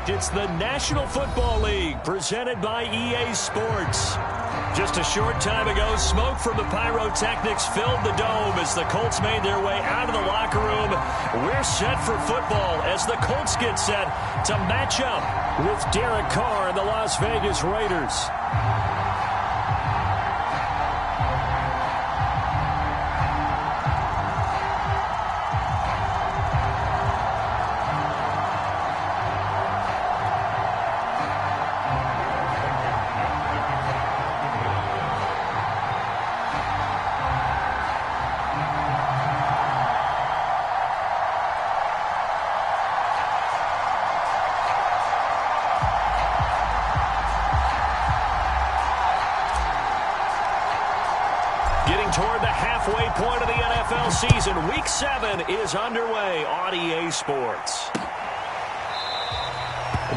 fact, it's the National Football League presented by EA Sports. Just a short time ago, smoke from the pyrotechnics filled the dome as the Colts made their way out of the locker room. We're set for football as the Colts get set to match up with Derek Carr and the Las Vegas Raiders. Toward the halfway point of the NFL season. Week 7 is underway on EA Sports.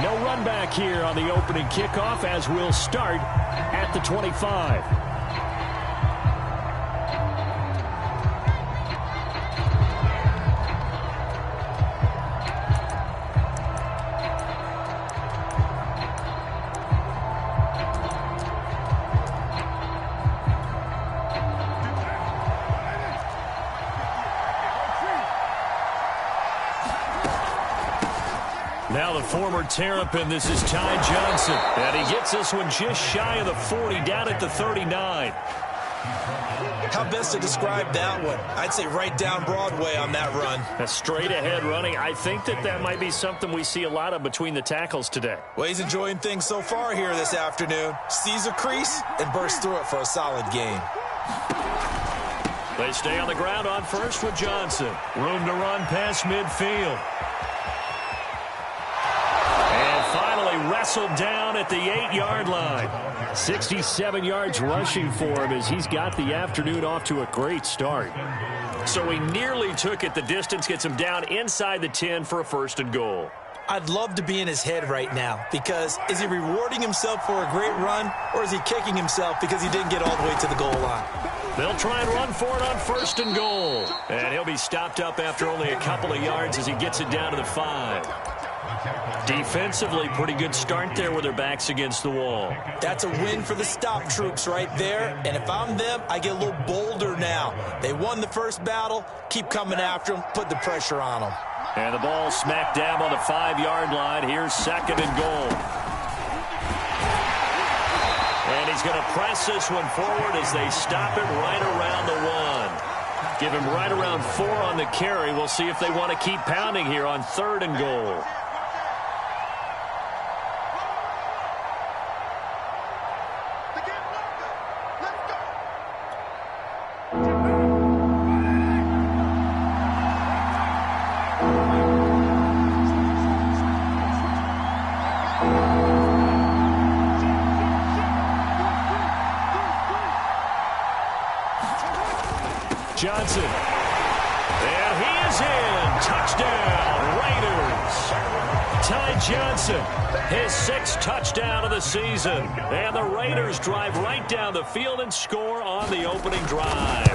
No run back here on the opening kickoff as we'll start at the 25. Now the former Terrapin, this is Ty Johnson. And he gets this one just shy of the 40, down at the 39. How best to describe that one? I'd say right down Broadway on that run. A straight ahead running. I think that might be something we see a lot of between the tackles today. Well, he's enjoying things so far here this afternoon. Sees a crease and bursts through it for a solid gain. They stay on the ground on first with Johnson. Room to run past midfield. Wrestled down at the 8-yard line. 67 yards rushing for him as he's got the afternoon off to a great start. So he nearly took it the distance, gets him down inside the 10 for a 1st and goal. I'd love to be in his head right now because is he rewarding himself for a great run or is he kicking himself because he didn't get all the way to the goal line? They'll try and run for it on 1st and goal. And he'll be stopped up after only a couple of yards as he gets it down to the 5. Defensively, pretty good start there with their backs against the wall. That's a win for the stop troops right there. And if I'm them, I get a little bolder now. They won the first battle. Keep coming after them. Put the pressure on them. And the ball smack dab on the 5-yard line. Here's 2nd and goal. And he's going to press this one forward as they stop it right around the 1. Give him right around 4 on the carry. We'll see if they want to keep pounding here on 3rd and goal. Johnson. And he is in. Touchdown, Raiders. Ty Johnson, his 6th touchdown of the season. And the Raiders drive right down the field and score on the opening drive.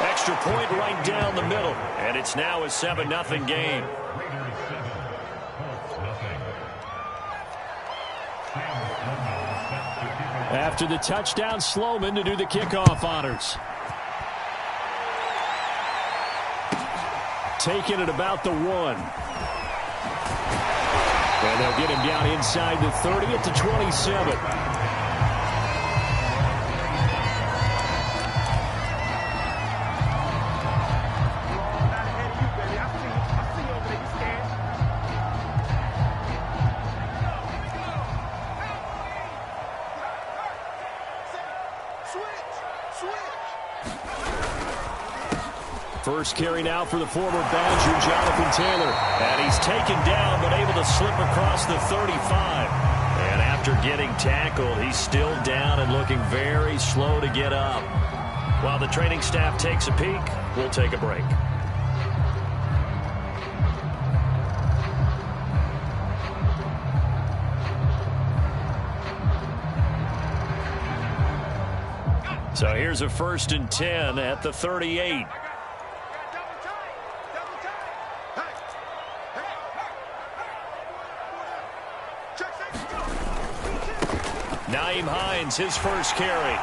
Extra point right down the middle. And it's now a 7-0 game. After the touchdown, Sloman to do the kickoff honors. Taking it about the 1. And they'll get him down inside the 30 at the 27. First carry now for the former Badger, Jonathan Taylor. And he's taken down, but able to slip across the 35. And after getting tackled, he's still down and looking very slow to get up. While the training staff takes a peek, we'll take a break. So here's a 1st and 10 at the 38. Nyheim Hines, his first carry.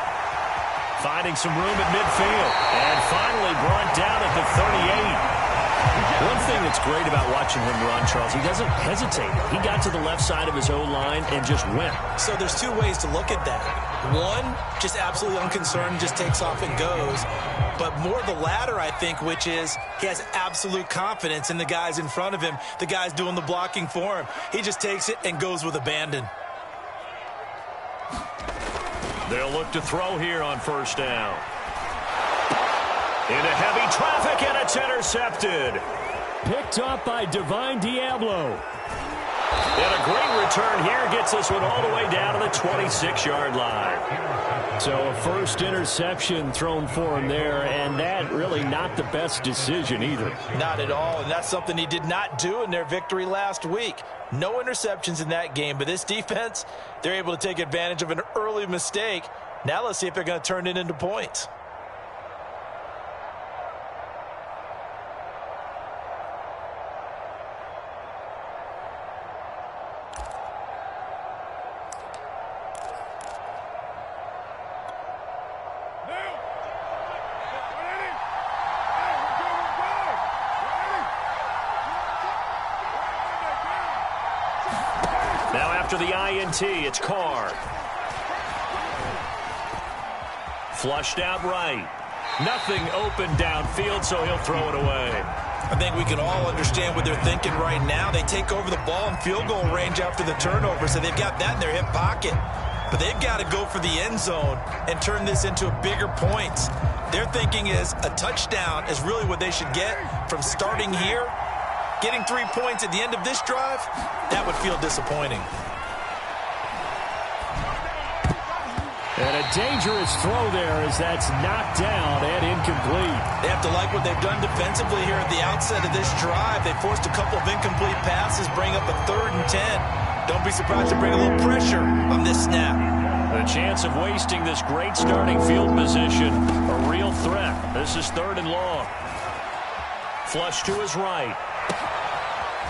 Finding some room at midfield. And finally brought down at the 38. One thing that's great about watching him run, Charles, he doesn't hesitate. He got to the left side of his O-line and just went. So there's two ways to look at that. One, just absolutely unconcerned, just takes off and goes. But more the latter, I think, which is he has absolute confidence in the guys in front of him, the guys doing the blocking for him. He just takes it and goes with abandon. They'll look to throw here on first down. Into heavy traffic, and it's intercepted. Picked up by Divine Diablo. And a great return here gets this one all the way down to the 26-yard line. So a first interception thrown for him there, and that really not the best decision either. Not at all, and that's something he did not do in their victory last week. No interceptions in that game, but this defense, they're able to take advantage of an early mistake. Now let's see if they're going to turn it into points. Now after the INT, it's Carr. Flushed out right. Nothing open downfield, so he'll throw it away. I think we can all understand what they're thinking right now. They take over the ball in field goal range after the turnover, so they've got that in their hip pocket. But they've got to go for the end zone and turn this into bigger points. Their thinking is a touchdown is really what they should get from starting here. Getting 3 points at the end of this drive, that would feel disappointing. And a dangerous throw there as that's knocked down and incomplete. They have to like what they've done defensively here at the outset of this drive. They forced a couple of incomplete passes, bring up a 3rd and 10. Don't be surprised to bring a little pressure on this snap. The chance of wasting this great starting field position, a real threat. This is 3rd and long. Flush to his right.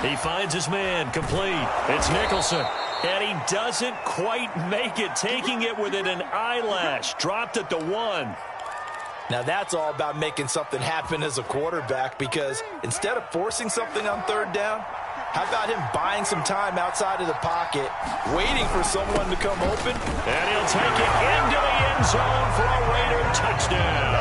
He finds his man, complete. It's Nicholson. And he doesn't quite make it, taking it within an eyelash. Dropped at the 1. Now that's all about making something happen as a quarterback, because instead of forcing something on 3rd down, how about him buying some time outside of the pocket, waiting for someone to come open? And he'll take it into the end zone for a Raider touchdown.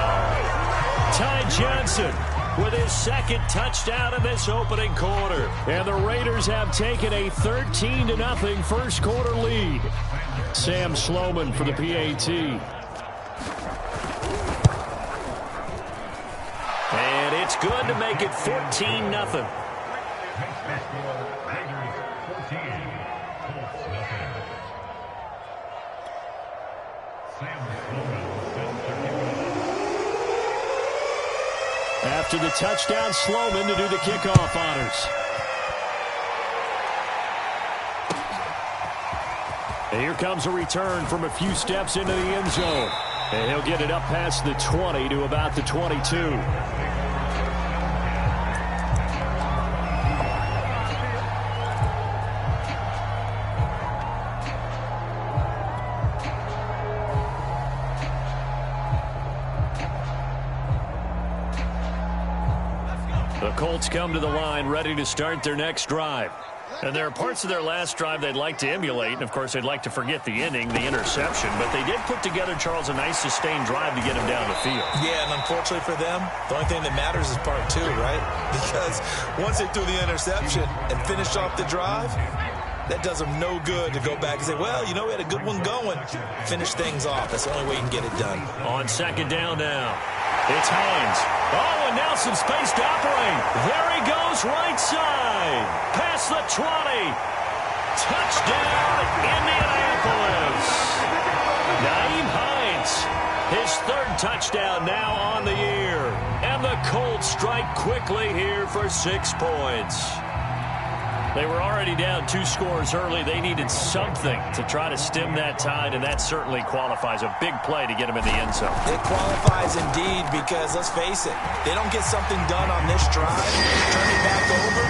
Ty Johnson with his 2nd touchdown in this opening quarter. And the Raiders have taken a 13-0 first quarter lead. Sam Sloman for the PAT. And it's good to make it 14-0. After the touchdown, Sloman to do the kickoff honors. And here comes a return from a few steps into the end zone. And he'll get it up past the 20 to about the 22. The Colts come to the line ready to start their next drive. And there are parts of their last drive they'd like to emulate. And, of course, they'd like to forget the inning, the interception. But they did put together, Charles, a nice sustained drive to get him down the field. Yeah, and unfortunately for them, the only thing that matters is part 2, right? Because once they threw the interception and finished off the drive, that does them no good to go back and say, well, you know, we had a good one going. Finish things off. That's the only way you can get it done. On 2nd down now. It's Hines. Oh, and now some space to operate. There he goes, right side. Past the 20. Touchdown, Indianapolis. Nyheim Hines, his 3rd touchdown now on the year. And the Colts strike quickly here for 6 points. They were already down 2 scores early. They needed something to try to stem that tide, and that certainly qualifies. A big play to get them in the end zone. It qualifies indeed, because let's face it, they don't get something done on this drive, turn it back over,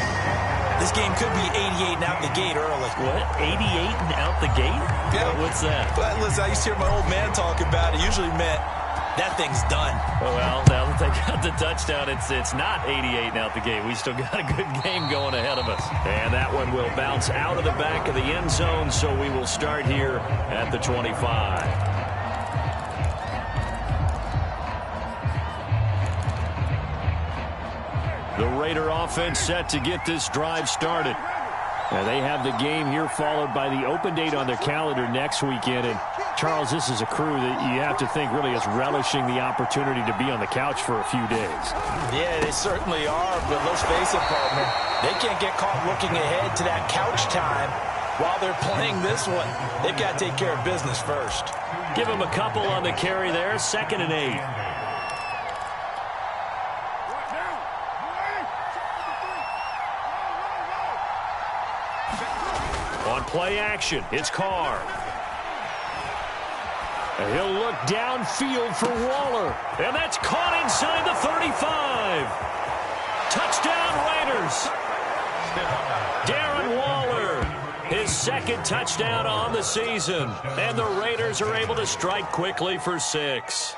This game could be 88 and out the gate early. What? 88 and out the gate? Yeah. What's that? But listen, I used to hear my old man talk about it. Usually meant that thing's done. Well, now that they got the touchdown, it's not 88 and out the gate. We still got a good game going ahead of us. And that one will bounce out of the back of the end zone, so we will start here at the 25. The Raider offense set to get this drive started. Now they have the game here followed by the open date on their calendar next weekend. And Charles, this is a crew that you have to think really is relishing the opportunity to be on the couch for a few days. Yeah, they certainly are, but let's face it, partner. They can't get caught looking ahead to that couch time while they're playing this one. They've got to take care of business first. Give them a couple on the carry there, 2nd and 8. On play action, it's Carr. And he'll look downfield for Waller. And that's caught inside the 35. Touchdown Raiders. Darren Waller, his 2nd touchdown on the season. And the Raiders are able to strike quickly for 6.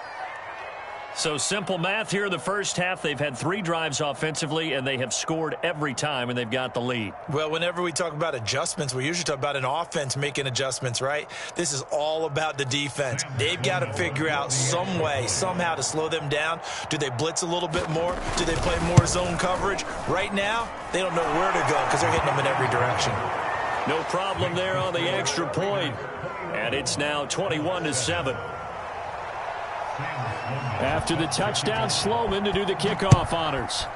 So simple math here in the first half. They've had 3 drives offensively, and they have scored every time, and they've got the lead. Well, whenever we talk about adjustments, we usually talk about an offense making adjustments, right? This is all about the defense. They've got to figure out some way, somehow to slow them down. Do they blitz a little bit more? Do they play more zone coverage? Right now, they don't know where to go because they're hitting them in every direction. No problem there on the extra point. And it's now 21-7. After the touchdown, Sloman to do the kickoff honors.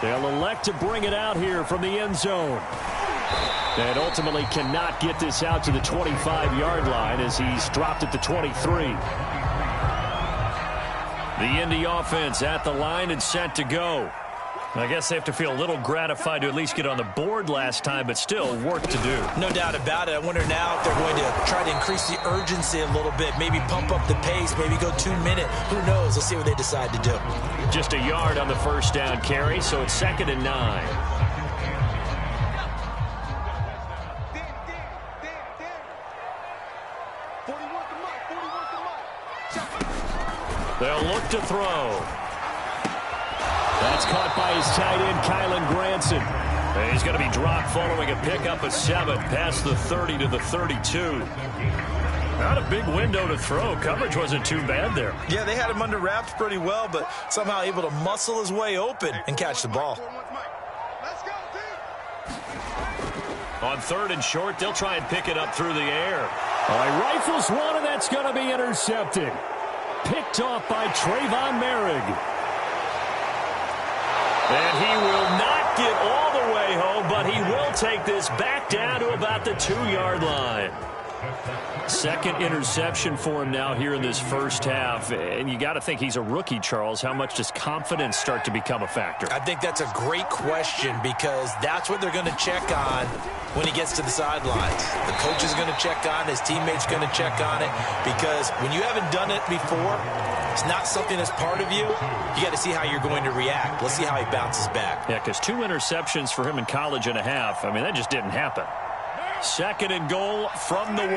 They'll elect to bring it out here from the end zone. And ultimately cannot get this out to the 25-yard line as he's dropped at the 23. The Indy offense at the line and set to go. I guess they have to feel a little gratified to at least get on the board last time, but still work to do. No doubt about it. I wonder now if they're going to try to increase the urgency a little bit, maybe pump up the pace, maybe go 2 minute. Who knows? Let's see what they decide to do. Just a yard on the first down carry, so it's 2nd and 9. They'll look to throw. That's caught by his tight end, Kylen Granson. And he's going to be dropped following a pickup of 7 past the 30 to the 32. Not a big window to throw. Coverage wasn't too bad there. Yeah, they had him under wraps pretty well, but somehow able to muscle his way open and catch the ball. On 3rd and short, they'll try and pick it up through the air. All right, rifles one, and that's going to be intercepted. Picked off by Trayvon Merrick. And he will not get all the way home, but he will take this back down to about the 2-yard line. 2nd interception for him now here in this first half. And you got to think he's a rookie, Charles. How much does confidence start to become a factor? I think that's a great question because that's what they're going to check on when he gets to the sidelines. The coach is going to check on, his teammates going to check on it, because when you haven't done it before, it's not something that's part of you. You got to see how you're going to react. Let's see how he bounces back. Yeah, because 2 interceptions for him in college and a half. I mean, that just didn't happen. 2nd and goal from the 1.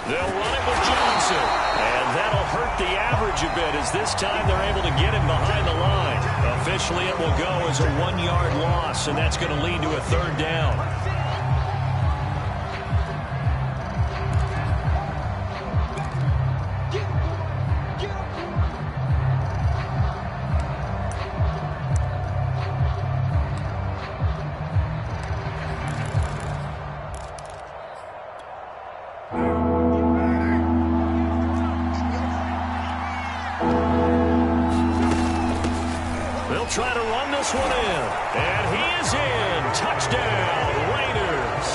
They'll run it with Johnson. And that'll hurt the average a bit as this time they're able to get him behind the line. Officially, it will go as a 1-yard loss, and that's going to lead to a 3rd down. Try to run this one in. And he is in. Touchdown, Raiders.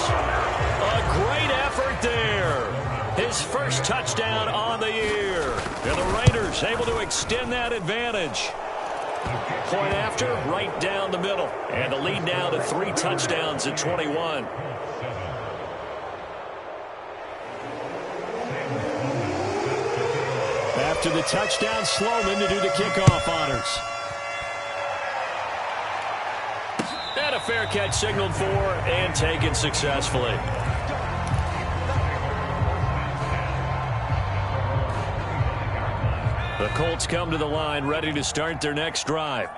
A great effort there. His first touchdown on the year. And the Raiders able to extend that advantage. Point after, right down the middle. And the lead now to 3 touchdowns at 21. off to the touchdown Sloman to do the kickoff honors. And a fair catch signaled for and taken successfully. The Colts come to the line ready to start their next drive.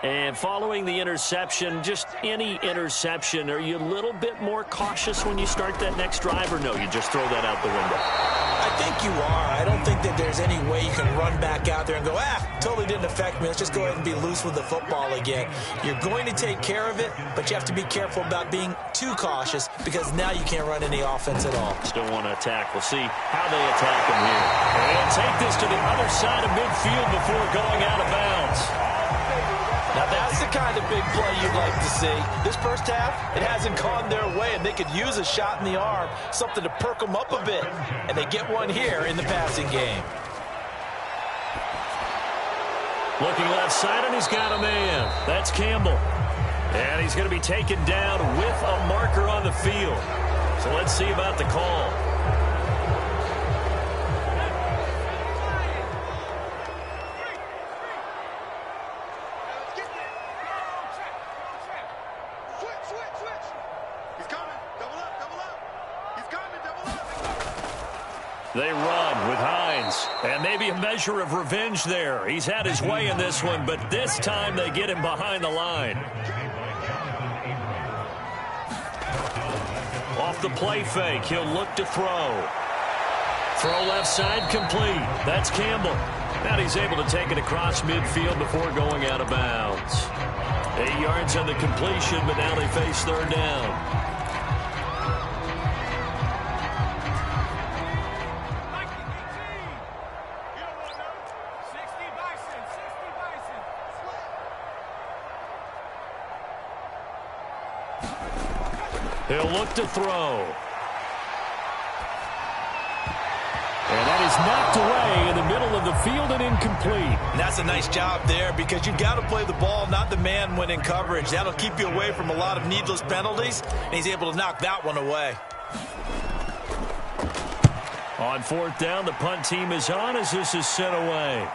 And following the interception, just any interception, are you a little bit more cautious when you start that next drive, or no, you just throw that out the window? I think you are. I don't think that there's any way you can run back out there and go, totally didn't affect me. Let's just go ahead and be loose with the football again. You're going to take care of it, but you have to be careful about being too cautious because now you can't run any offense at all. Still want to attack. We'll see how they attack him here. And they'll take this to the other side of midfield before going out of bounds. Now that's the kind of big play you'd like to see. This first half, it hasn't gone their way, and they could use a shot in the arm, something to perk them up a bit. And they get one here in the passing game. Looking left side, and he's got a man. That's Campbell. And he's going to be taken down with a marker on the field. So let's see about the call. They run with Hines, and maybe a measure of revenge there. He's had his way in this one, but this time they get him behind the line. Off the play fake, he'll look to throw. Throw left side complete. That's Campbell. Now he's able to take it across midfield before going out of bounds. 8 yards on the completion, but now they face third down. He'll look to throw. And that is knocked away in the middle of the field and incomplete. And that's a nice job there because you've got to play the ball, not the man when in coverage. That'll keep you away from a lot of needless penalties, and he's able to knock that one away. On fourth down, the punt team is on as this is sent away.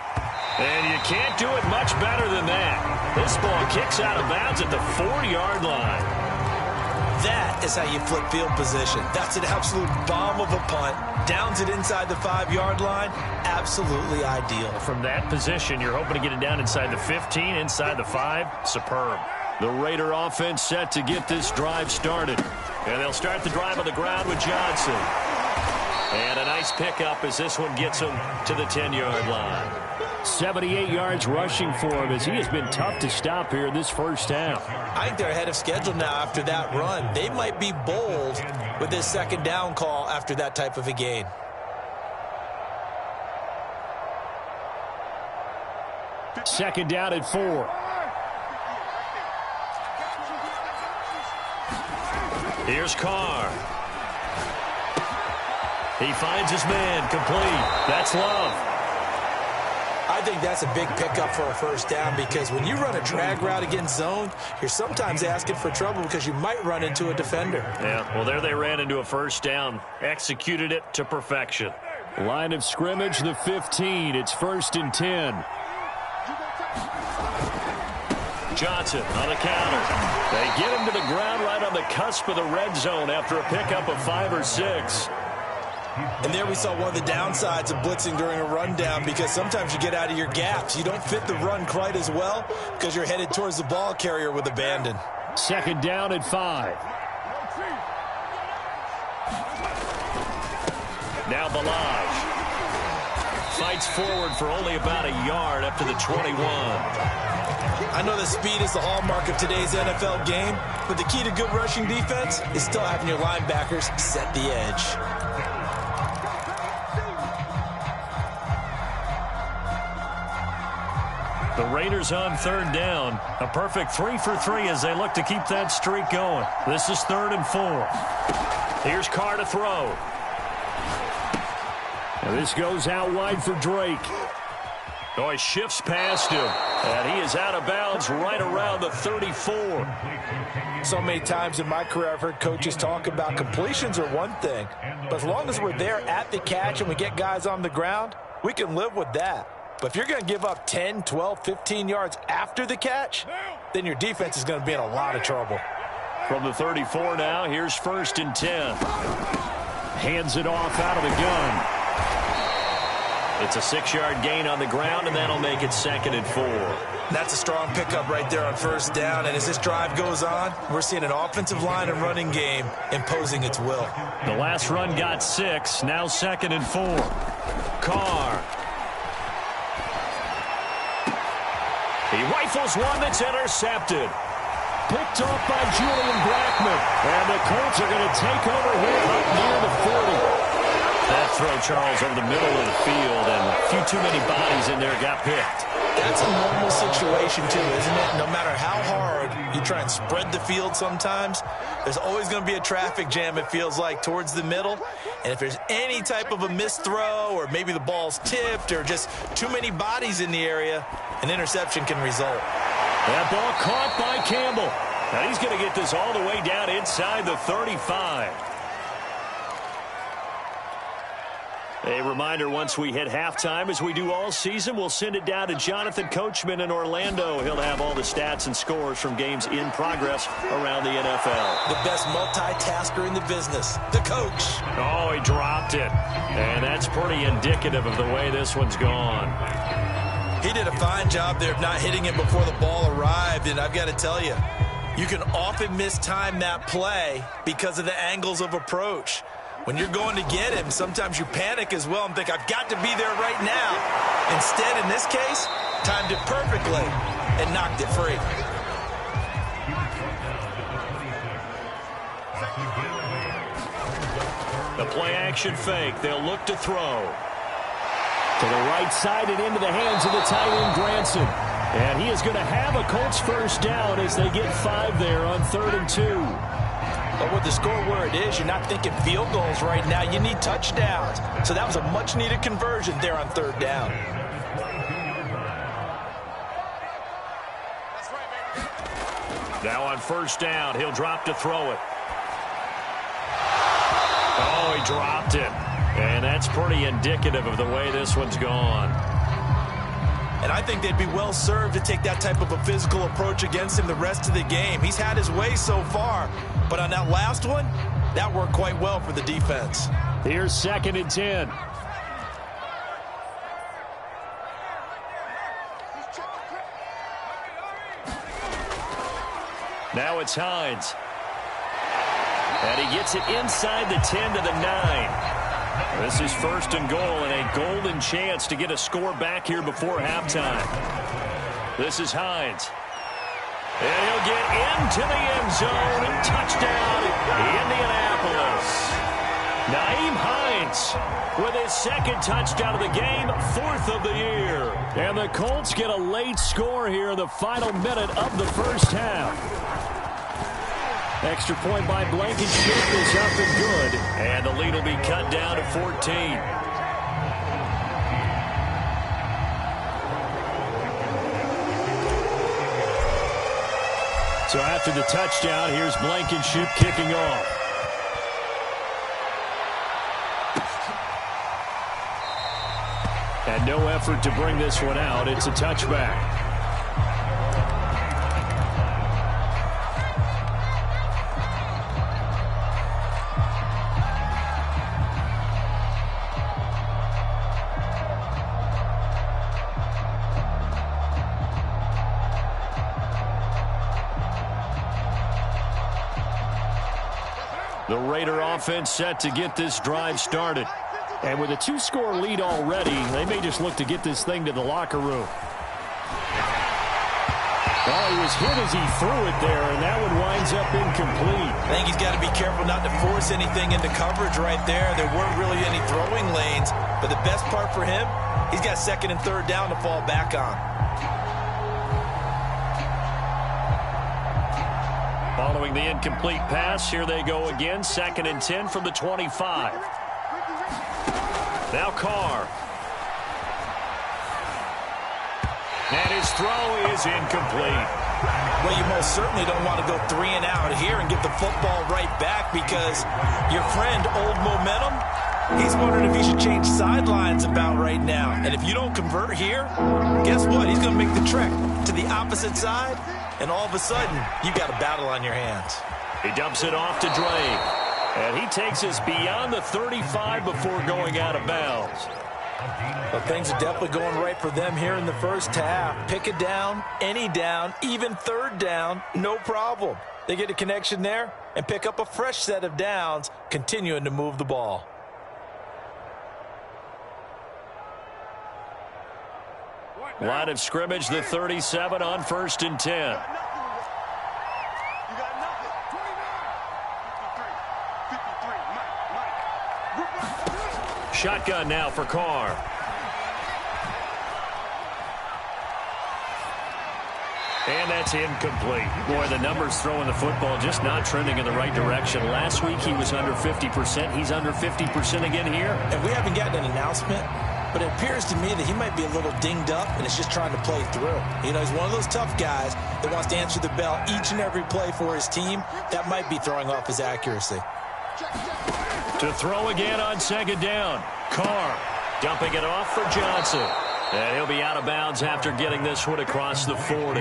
And you can't do it much better than that. This ball kicks out of bounds at the 4-yard line. That is how you flip field position. That's an absolute bomb of a punt. Downs it inside the 5-yard line. Absolutely ideal. From that position, you're hoping to get it down inside the 15, inside the 5. Superb. The Raider offense set to get this drive started. And they'll start the drive on the ground with Johnson. And a nice pickup as this one gets him to the 10-yard line. 78 yards rushing for him as he has been tough to stop here in this first half. I think they're ahead of schedule now after that run. They might be bold with this second down call after that type of a gain. Second down at 4. Here's Carr. He finds his man complete. That's Love. I think that's a big pickup for a first down because when you run a drag route against zone, you're sometimes asking for trouble because you might run into a defender. Yeah, well, there they ran into a first down. Executed it to perfection. Line of scrimmage, the 15. It's 1st and 10. Johnson on the counter. They get him to the ground right on the cusp of the red zone after a pickup of 5 or 6. And there we saw one of the downsides of blitzing during a rundown because sometimes you get out of your gaps. You don't fit the run quite as well because you're headed towards the ball carrier with abandon. Second down at 5. Now Balaj fights forward for only about a yard up to the 21. I know that speed is the hallmark of today's NFL game, but the key to good rushing defense is still having your linebackers set the edge. The Raiders on third down. A perfect 3 for 3 as they look to keep that streak going. This is 3rd and 4. Here's Carr to throw. And this goes out wide for Drake. Oh, he shifts past him. And he is out of bounds right around the 34. So many times in my career I've heard coaches talk about completions are one thing, but as long as we're there at the catch and we get guys on the ground, we can live with that. But if you're going to give up 10, 12, 15 yards after the catch, then your defense is going to be in a lot of trouble. From the 34 now, here's 1st and 10. Hands it off out of the gun. It's a 6-yard gain on the ground, and that'll make it 2nd and 4. That's a strong pickup right there on 1st down. And as this drive goes on, we're seeing an offensive line and running game imposing its will. The last run got 6. Now 2nd and 4. Carr. He rifles one that's intercepted. Picked off by Julian Blackman. And the Colts are going to take over here up near the 40. That throw, Charles, over the middle of the field, and a few too many bodies in there got picked. That's a normal situation, too, isn't it? No matter how hard you try and spread the field sometimes, there's always going to be a traffic jam, it feels like, towards the middle. And if there's any type of a missed throw, or maybe the ball's tipped, or just too many bodies in the area, an interception can result. That ball caught by Campbell. Now he's going to get this all the way down inside the 35. A reminder, once we hit halftime, as we do all season, we'll send it down to Jonathan Coachman in Orlando. He'll have all the stats and scores from games in progress around the NFL. The best multitasker in the business, the coach. Oh, he dropped it. And that's pretty indicative of the way this one's gone. He did a fine job there of not hitting it before the ball arrived, and I've got to tell you, you can often mistime that play because of the angles of approach. When you're going to get him, sometimes you panic as well and think, I've got to be there right now. Instead, in this case, timed it perfectly and knocked it free. The play-action fake. They'll look to throw. To the right side and into the hands of the tight end, Granson. And he is going to have a Colts 1st down as they get 5 there on 3rd and 2. But with the score where it is, you're not thinking field goals right now. You need touchdowns. So that was a much-needed conversion there on 3rd down. Now on 1st down, he'll drop to throw it. Oh, he dropped it. And that's pretty indicative of the way this one's gone. And I think they'd be well served to take that type of a physical approach against him the rest of the game. He's had his way so far, but on that last one, that worked quite well for the defense. Here's 2nd and 10. Now it's Hines. And he gets it inside the 10 to the 9. This is 1st and goal and a golden chance to get a score back here before halftime. This is Hines. And he'll get into the end zone. Touchdown, Indianapolis. Naeem Hines with his 2nd touchdown of the game, 4th of the year. And the Colts get a late score here in the final minute of the 1st half. Extra point by Blankenship is up and good. And the lead will be cut down to 14. So after the touchdown, here's Blankenship kicking off. And no effort to bring this one out. It's a touchback. The Raider offense set to get this drive started. And with a 2-score lead already, they may just look to get this thing to the locker room. Oh, he was hit as he threw it there, and that one winds up incomplete. I think he's got to be careful not to force anything into coverage right there. There weren't really any throwing lanes, but the best part for him, he's got 2nd and 3rd down to fall back on. Following the incomplete pass, here they go again. 2nd and 10 from the 25. Now Carr. And his throw is incomplete. Well, you most certainly don't want to go 3 and out here and give the football right back because your friend, Old Momentum, He's wondering if he should change sidelines about right now. And if you don't convert here, guess what? He's going to make the trek to the opposite side, and all of a sudden, you got a battle on your hands. He dumps it off to Drake. And he takes us beyond the 35 before going out of bounds. Well, things are definitely going right for them here in the first half. Pick a down, any down, even third down, no problem. They get a connection there and pick up a fresh set of downs, continuing to move the ball. Line of scrimmage, the 37 on 1st and 10. Shotgun now for Carr. And that's incomplete. Boy, the numbers throwing the football just not trending in the right direction. Last week he was under 50%. He's under 50% again here. And we haven't gotten an announcement, but it appears to me that he might be a little dinged up and is just trying to play through. You know, he's one of those tough guys that wants to answer the bell each and every play for his team. That might be throwing off his accuracy. To throw again on 2nd down. Carr dumping it off for Johnson. And he'll be out of bounds after getting this one across the 40.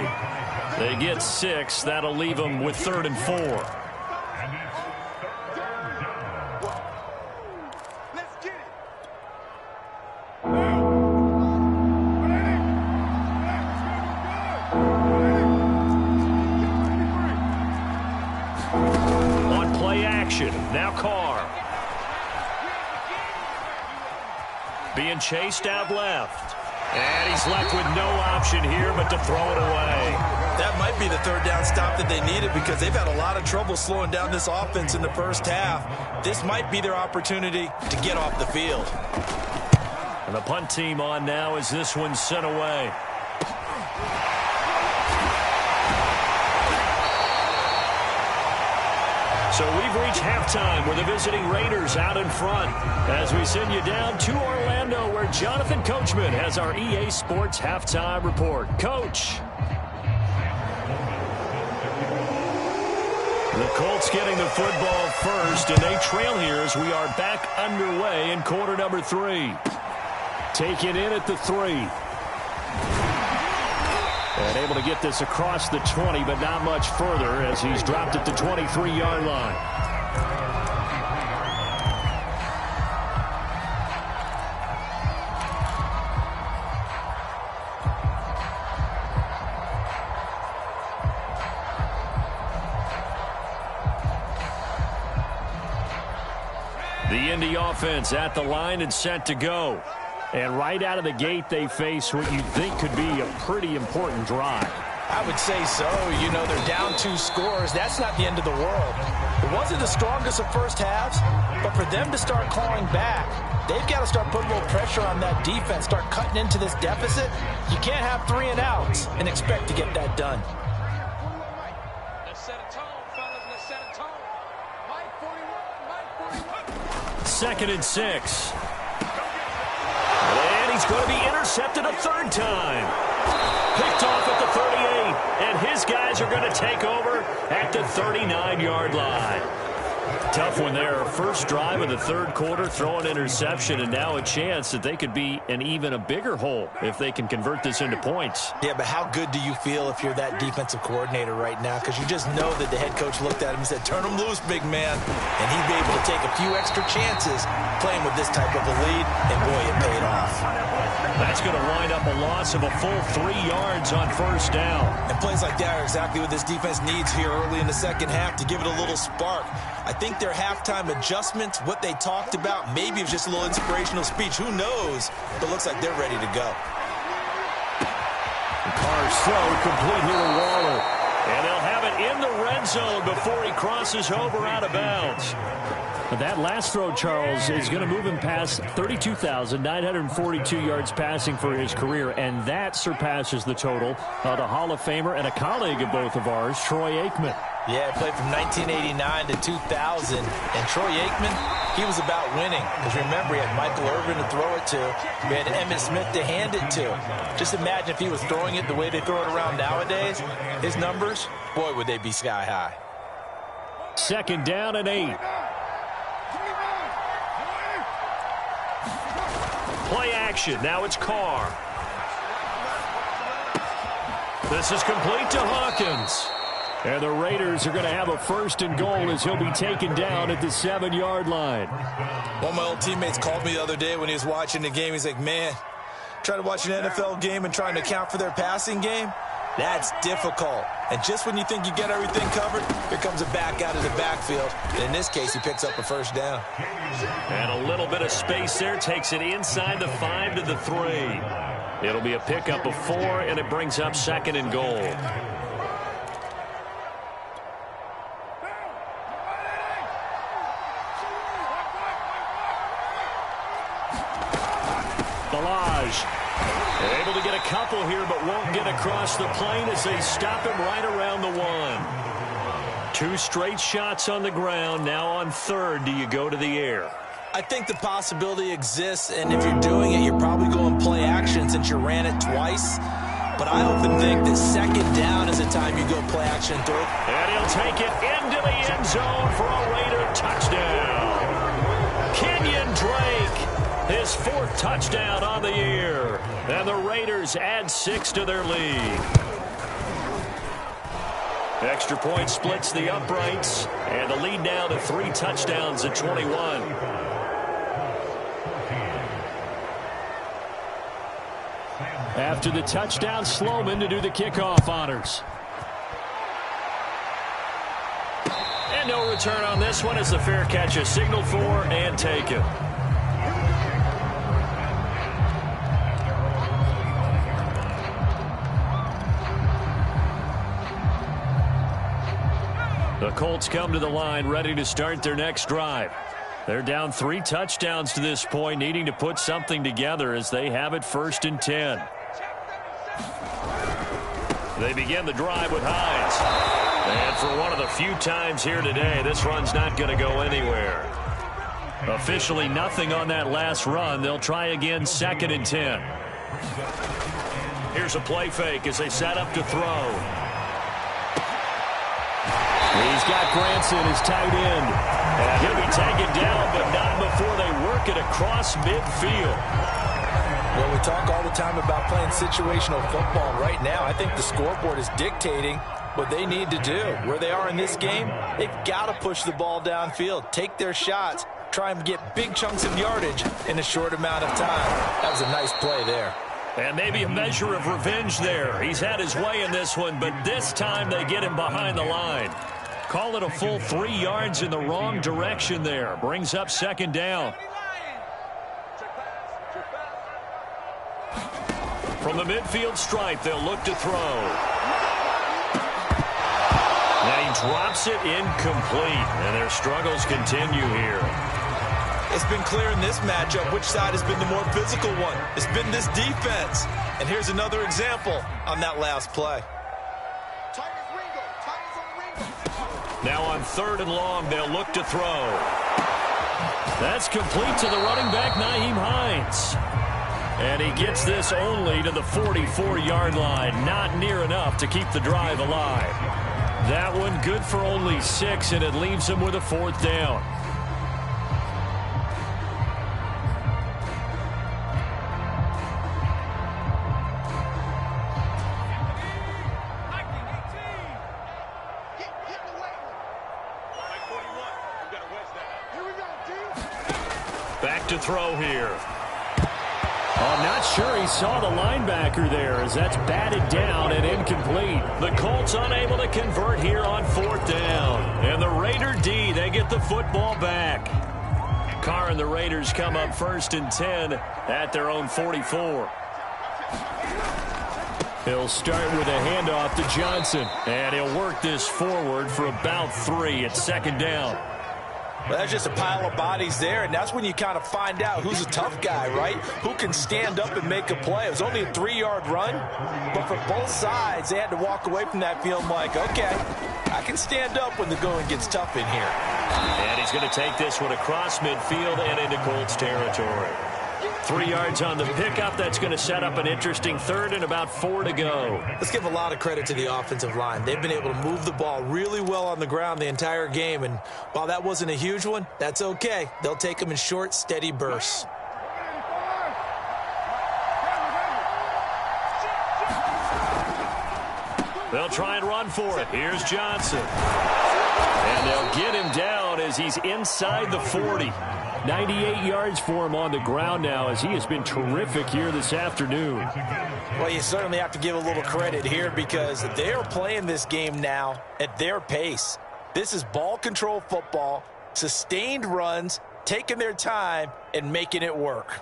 They get 6. That'll leave them with 3rd and 4. On play action, now Carr. Being chased out left. And he's left with no option here but to throw it away. That might be the 3rd down stop that they needed because they've had a lot of trouble slowing down this offense in the first half. This might be their opportunity to get off the field. And the punt team on now as this one's sent away. So we've reached halftime with the visiting Raiders out in front as we send you down to Orlando where Jonathan Coachman has our EA Sports halftime report. Coach. The Colts getting the football first, and they trail here as we are back underway in quarter number 3. Taken in at the 3. And able to get this across the 20, but not much further as he's dropped at the 23-yard line. The Indy offense at the line and set to go. And right out of the gate, they face what you think could be a pretty important drive. I would say so. You know, they're down 2 scores. That's not the end of the world. It wasn't the strongest of first halves, but for them to start clawing back, they've got to start putting a little pressure on that defense, start cutting into this deficit. You can't have 3 and outs and expect to get that done. Let's set a tone, fellas. Let's set a tone. Mike 41, Mike 41. 2nd and 6. And he's going to be intercepted a 3rd time. Picked off at the 38, and his guys are going to take over at the 39-yard line. Tough one there. First drive of the 3rd quarter, throw an interception, and now a chance that they could be in even a bigger hole if they can convert this into points. Yeah, but how good do you feel if you're that defensive coordinator right now? Because you just know that the head coach looked at him and said, turn him loose, big man. And he'd be able to take a few extra chances playing with this type of a lead, and boy, it paid off. That's going to wind up a loss of a full 3 yards on 1st down. And plays like that are exactly what this defense needs here early in the second half to give it a little spark. I think their halftime adjustments, what they talked about, maybe it was just a little inspirational speech. Who knows? But looks like they're ready to go. The Carr's throw complete here to Waller. And they'll have it in the red zone before he crosses over out of bounds. But that last throw, Charles, is going to move him past 32,942 yards passing for his career, and that surpasses the total of the Hall of Famer and a colleague of both of ours, Troy Aikman. Yeah, played from 1989 to 2000, and Troy Aikman, he was about winning. Because remember, he had Michael Irvin to throw it to. We had Emmitt Smith to hand it to. Just imagine if he was throwing it the way they throw it around nowadays. His numbers, boy, would they be sky high. 2nd down and 8. Play action. Now it's Carr. This is complete to Hawkins. And the Raiders are going to have a 1st and goal as he'll be taken down at the 7-yard line. One of my old teammates called me the other day when he was watching the game. He's like, man, trying to watch an NFL game and trying to account for their passing game, that's difficult. And just when you think you get everything covered, here comes a back out of the backfield. And in this case, he picks up a 1st down. And a little bit of space there takes it inside the 5 to the 3. It'll be a pickup of 4, and it brings up 2nd and goal. Able to get a couple here, but won't get across the plane as they stop him right around the 1. 2 straight shots on the ground. Now on 3rd, do you go to the air? I think the possibility exists, and if you're doing it, you're probably going play action since you ran it twice. But I often think that 2nd down is the time you go play action through. And he'll take it into the end zone for a Raider touchdown. Kenyon Drake. His 4th touchdown on the year. And the Raiders add 6 to their lead. Extra point splits the uprights. And the lead now to 3 touchdowns at 21. After the touchdown, Sloman to do the kickoff honors. And no return on this one as the fair catch is signaled for and taken. The Colts come to the line ready to start their next drive. They're down 3 touchdowns to this point, needing to put something together as they have it 1st and 10. They begin the drive with Hines. And for one of the few times here today, this run's not going to go anywhere. Officially nothing on that last run. They'll try again 2nd and 10. Here's a play fake as they set up to throw. He's got Granson as tight end. And he'll be taken down, but not before they work it across midfield. Well, we talk all the time about playing situational football. Right now, I think the scoreboard is dictating what they need to do. Where they are in this game, they've got to push the ball downfield, take their shots, try and get big chunks of yardage in a short amount of time. That was a nice play there. And maybe a measure of revenge there. He's had his way in this one, but this time they get him behind the line. Call it a full 3 yards in the wrong direction there. Brings up 2nd down. From the midfield stripe, they'll look to throw. Now he drops it incomplete, and their struggles continue here. It's been clear in this matchup which side has been the more physical one. It's been this defense. And here's another example on that last play. Now on 3rd and long, they'll look to throw. That's complete to the running back, Nyheim Hines. And he gets this only to the 44-yard line. Not near enough to keep the drive alive. That one good for only 6, and it leaves him with a 4th down. Back to throw here. I'm not sure he saw the linebacker there as that's batted down and incomplete. The Colts unable to convert here on 4th down. And the Raider D, they get the football back. Carr and the Raiders come up 1st and 10 at their own 44. He'll start with a handoff to Johnson. And he'll work this forward for about 3 at 2nd down. Well, that's just a pile of bodies there, and that's when you kind of find out who's a tough guy, right? Who can stand up and make a play. It was only a 3-yard run, but for both sides, they had to walk away from that feeling like, okay, I can stand up when the going gets tough in here. And he's going to take this one across midfield and into Colts territory. 3 yards on the pickup. That's going to set up an interesting 3rd and about 4 to go. Let's give a lot of credit to the offensive line. They've been able to move the ball really well on the ground the entire game, and while that wasn't a huge one, that's okay. They'll take them in short, steady bursts. They'll try and run for it. Here's Johnson. And they'll get him down as he's inside the 40. 98 yards for him on the ground now as he has been terrific here this afternoon. Well, you certainly have to give a little credit here because they are playing this game now at their pace. This is ball control football, sustained runs, taking their time and making it work.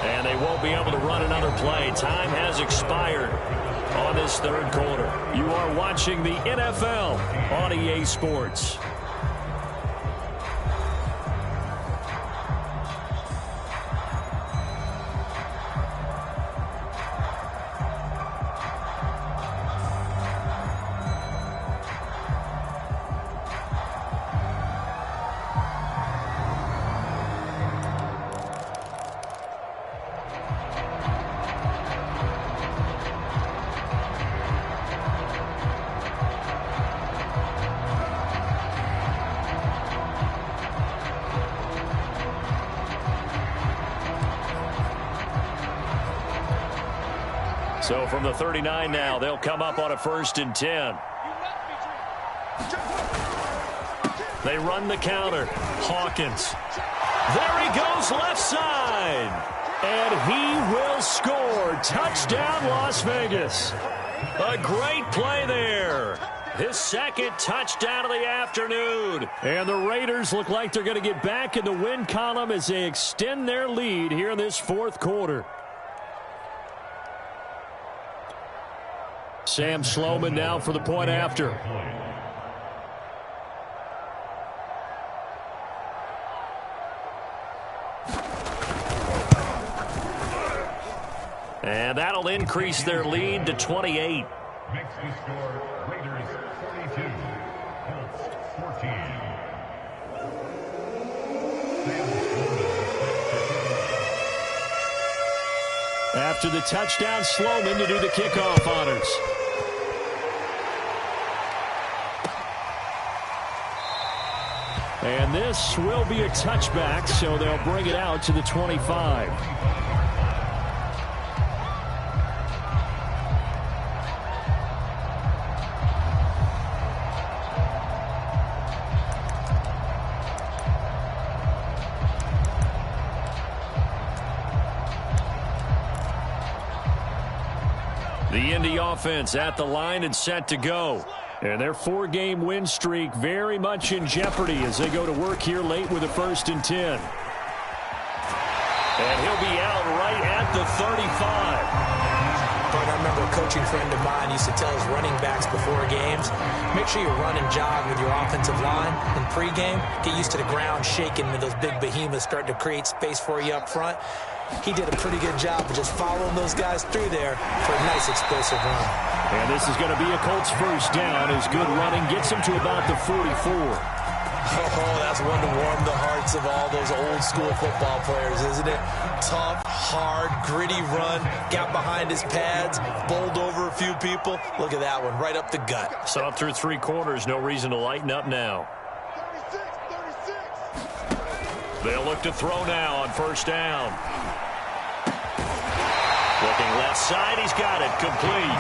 And they won't be able to run another play. Time has expired on this third quarter. You are watching the NFL on EA Sports. So from the 39 now, they'll come up on a 1st and 10. They run the counter. Hawkins. There he goes left side. And he will score. Touchdown, Las Vegas. A great play there. His second touchdown of the afternoon. And the Raiders look like they're going to get back in the win column as they extend their lead here in this fourth quarter. Sam Sloman now for the point after. And that'll increase their lead to 28. Makes the score Raiders 42, Colts 14. After the touchdown, Sloman to do the kickoff honors. And this will be a touchback, so they'll bring it out to the 25. The Indy offense at the line and set to go. And their 4-game win streak very much in jeopardy as they go to work here late with a 1st and 10. And he'll be out right at the 35. But I remember a coaching friend of mine used to tell his running backs before games, make sure you run and jog with your offensive line in pregame. Get used to the ground shaking when those big behemoths start to create space for you up front. He did a pretty good job of just following those guys through there for a nice explosive run. And this is going to be a Colts 1st down as good running gets him to about the 44. Oh, that's one to warm the hearts of all those old school football players, isn't it? Tough, hard, gritty run, got behind his pads, bowled over a few people. Look at that one, right up the gut. So up through 3 quarters, no reason to lighten up now. 36. They'll look to throw now on 1st down. Looking left side, he's got it, complete.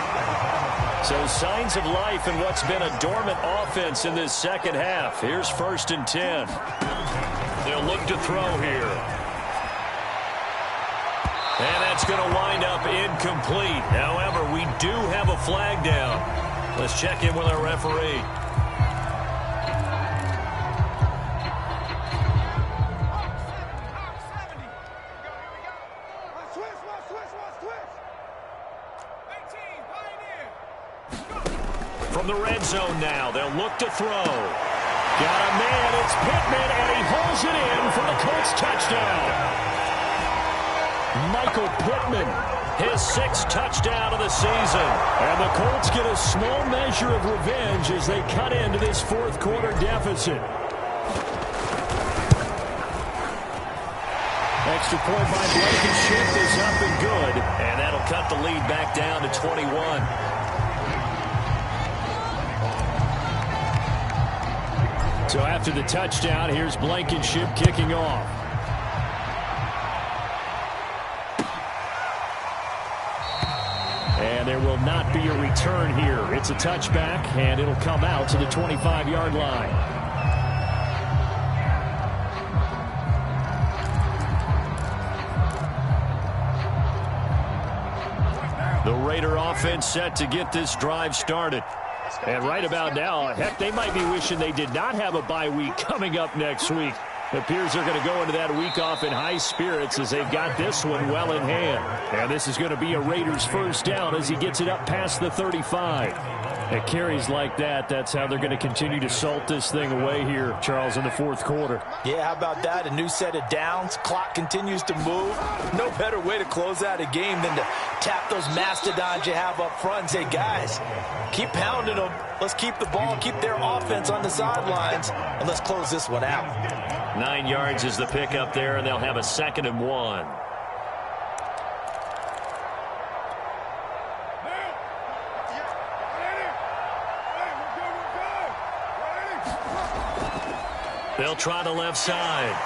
So signs of life in what's been a dormant offense in this second half. Here's 1st and 10. They'll look to throw here. And that's going to wind up incomplete. However, we do have a flag down. Let's check in with our referee. From the red zone now, they'll look to throw. Got a man, it's Pittman, and he holds it in for the Colts touchdown. Michael Pittman, his 6th touchdown of the season. And the Colts get a small measure of revenge as they cut into this 4th quarter deficit. Extra point by BlakeSteak88's is up and good. And that'll cut the lead back down to 21. So after the touchdown, here's BlakeSteak88's kicking off. And there will not be a return here. It's a touchback, and it'll come out to the 25-yard line. The Raider offense set to get this drive started. And right about now, heck, they might be wishing they did not have a bye week coming up next week. It appears they're going to go into that week off in high spirits as they've got this one well in hand. And this is going to be a Raiders first down as he gets it up past the 35. At carries like that, that's how they're going to continue to salt this thing away here, Charles, in the fourth quarter. Yeah, how about that? A new set of downs. Clock continues to move. No better way to close out a game than to tap those mastodons you have up front and say, guys, keep pounding them. Let's keep the ball, keep their offense on the sidelines, and let's close this one out. 9 yards is the pickup there, and they'll have a 2nd and 1. They'll try the left side.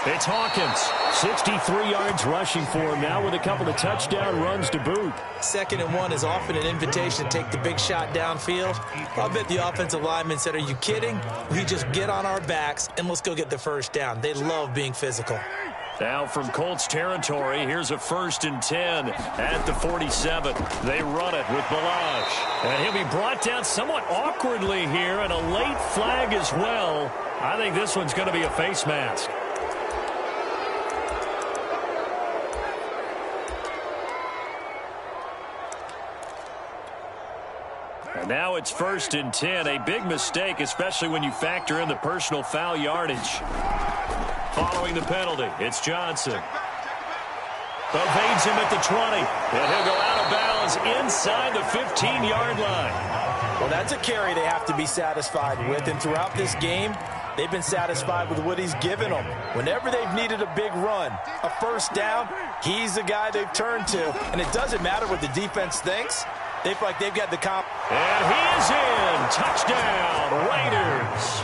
It's Hawkins. 63 yards rushing for him now with a couple of touchdown runs to boot. 2nd and 1 is often an invitation to take the big shot downfield. I bet the offensive lineman said, are you kidding? We just get on our backs and let's go get the first down. They love being physical. Now from Colts territory, here's a 1st and 10 at the 47. They run it with Balaj. And he'll be brought down somewhat awkwardly here, and a late flag as well. I think this one's going to be a face mask. And now it's 1st and 10. A big mistake, especially when you factor in the personal foul yardage. Following the penalty, it's Johnson. Evades him at the 20. And he'll go out of bounds inside the 15-yard line. Well, that's a carry they have to be satisfied with. And throughout this game, they've been satisfied with what he's given them. Whenever they've needed a big run, a first down, he's the guy they've turned to. And it doesn't matter what the defense thinks. They feel like they've got the comp. And he is in. Touchdown, Raiders.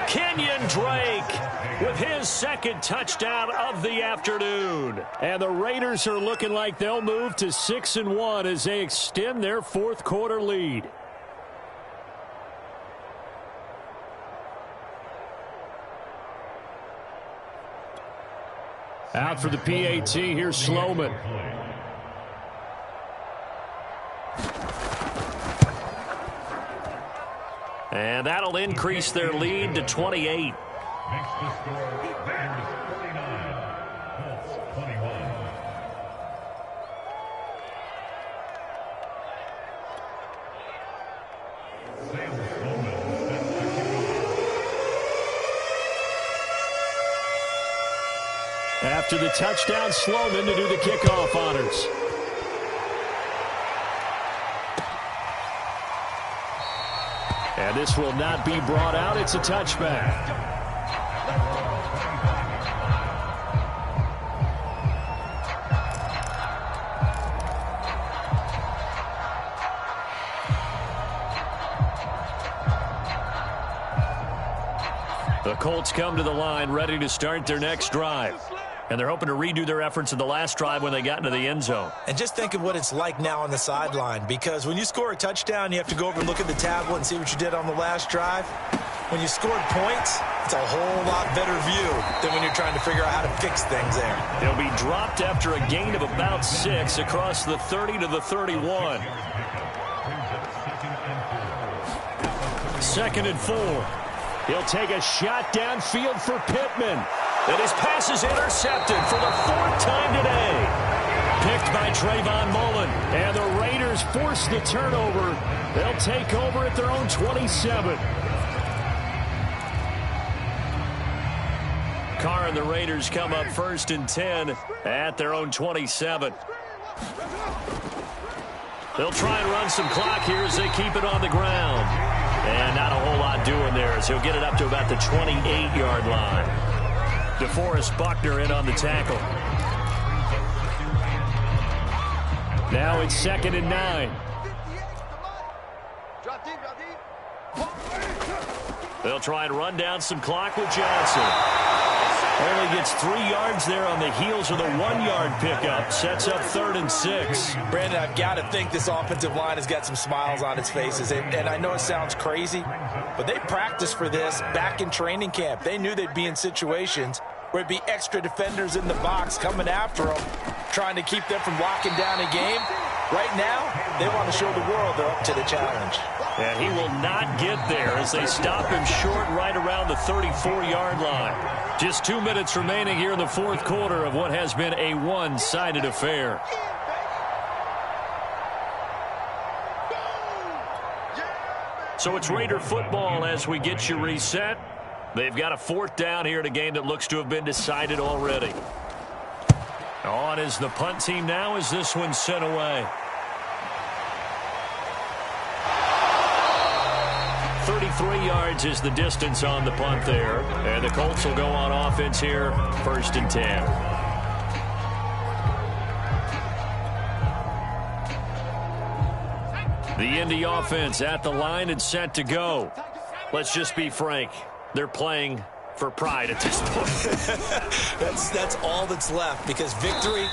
Kenyon Drake with his 2nd touchdown of the afternoon. And the Raiders are looking like they'll move to 6 and 1 as they extend their fourth quarter lead. Out for the PAT, here's Sloman. And that'll increase their lead to 28. Next to score, Raiders 49, Colts 21. Sam Sloman set to kick off. After the touchdown, Sloman to do the kickoff honors. And this will not be brought out. It's a touchback. The Colts come to the line ready to start their next drive. And they're hoping to redo their efforts in the last drive when they got into the end zone. And just think of what it's like now on the sideline, because when you score a touchdown, you have to go over and look at the tablet and see what you did on the last drive. When you scored points, it's a whole lot better view than when you're trying to figure out how to fix things there. They'll be dropped after a gain of about 6 across the 30 to the 31. 2nd and 4. He'll take a shot downfield for Pittman. And his pass is intercepted for the 4th time today. Picked by Trayvon Mullen. And the Raiders force the turnover. They'll take over at their own 27. Carr and the Raiders come up 1st and 10 at their own 27. They'll try and run some clock here as they keep it on the ground. And not a whole lot doing there as he'll get it up to about the 28-yard line. DeForest Buckner in on the tackle. Now it's 2nd and 9. They'll try and run down some clock with Johnson. Only gets 3 yards there on the heels of the 1-yard pickup. Sets up 3rd and 6. Brandon, I've got to think this offensive line has got some smiles on its faces. And I know it sounds crazy, but they practiced for this back in training camp. They knew they'd be in situations where it'd be extra defenders in the box coming after them, trying to keep them from locking down a game. Right now, they want to show the world they're up to the challenge. And he will not get there as they stop him short right around the 34-yard line. Just 2 minutes remaining here in the 4th quarter of what has been a one-sided affair. So it's Raider football as we get you reset. They've got a 4th down here in a game that looks to have been decided already. On is the punt team now as this one's sent away. 33 yards is the distance on the punt there. And the Colts will go on offense here, 1st and 10. The Indy offense at the line and set to go. Let's just be frank. They're playing for pride at this point. That's all that's left, because victory,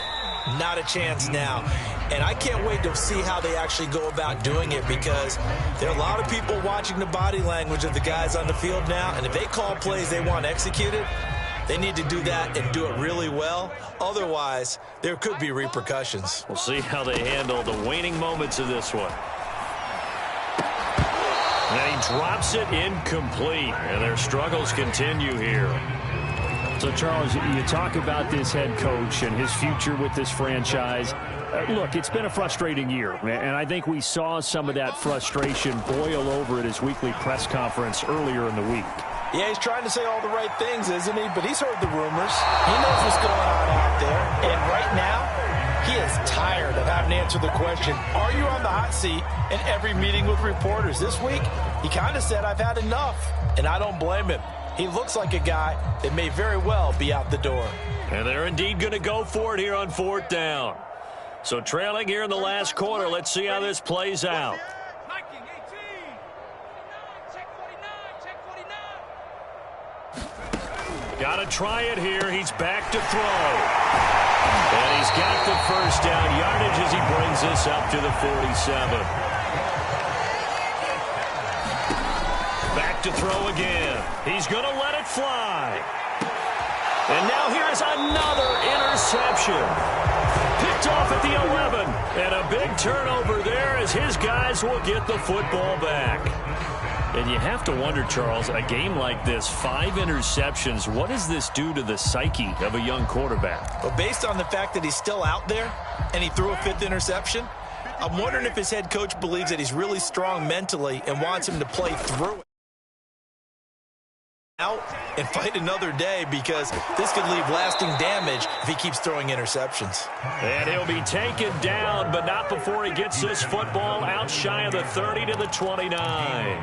not a chance now. And I can't wait to see how they actually go about doing it, because there are a lot of people watching the body language of the guys on the field now, and if they call plays they want executed, they need to do that and do it really well. Otherwise, there could be repercussions. We'll see how they handle the waning moments of this one. And he drops it incomplete, and their struggles continue here. So, Charles, you talk about this head coach and his future with this franchise. Look, it's been a frustrating year, and I think we saw some of that frustration boil over at his weekly press conference earlier in the week. Yeah, he's trying to say all the right things, isn't he? But he's heard the rumors. He knows what's going on out there. And right now, he is tired of having to answer the question, are you on the hot seat, in every meeting with reporters. This week, he kind of said, I've had enough, and I don't blame him. He looks like a guy that may very well be out the door. And they're indeed going to go for it here on 4th down. So trailing here in the last quarter, let's see how this plays out. Got to try it here. He's back to throw. And he's got the 1st down yardage as he brings this up to the 47. Back to throw again. He's going to let it fly. And now here's another interception. Picked off at the 11. And a big turnover there as his guys will get the football back. And you have to wonder, Charles, a game like this, 5 interceptions, what does this do to the psyche of a young quarterback? Well, based on the fact that he's still out there and he threw a 5th interception, I'm wondering if his head coach believes that he's really strong mentally and wants him to play through it out and fight another day, because this could leave lasting damage if he keeps throwing interceptions. And he'll be taken down, but not before he gets this football out shy of the 30 to the 29.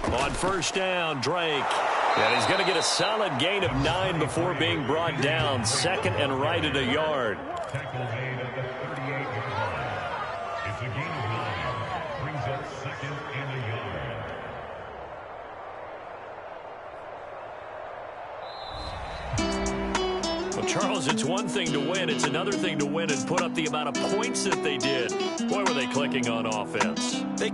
On 1st down, Drake. And he's going to get a solid gain of 9 before being brought down. 2nd and right at a yard. Tackle made at the 38-yard line. It's a gain of 9. Brings up 2nd and a yard. Well, Charles, it's one thing to win. It's another thing to win and put up the amount of points that they did. Boy, were they clicking on offense. They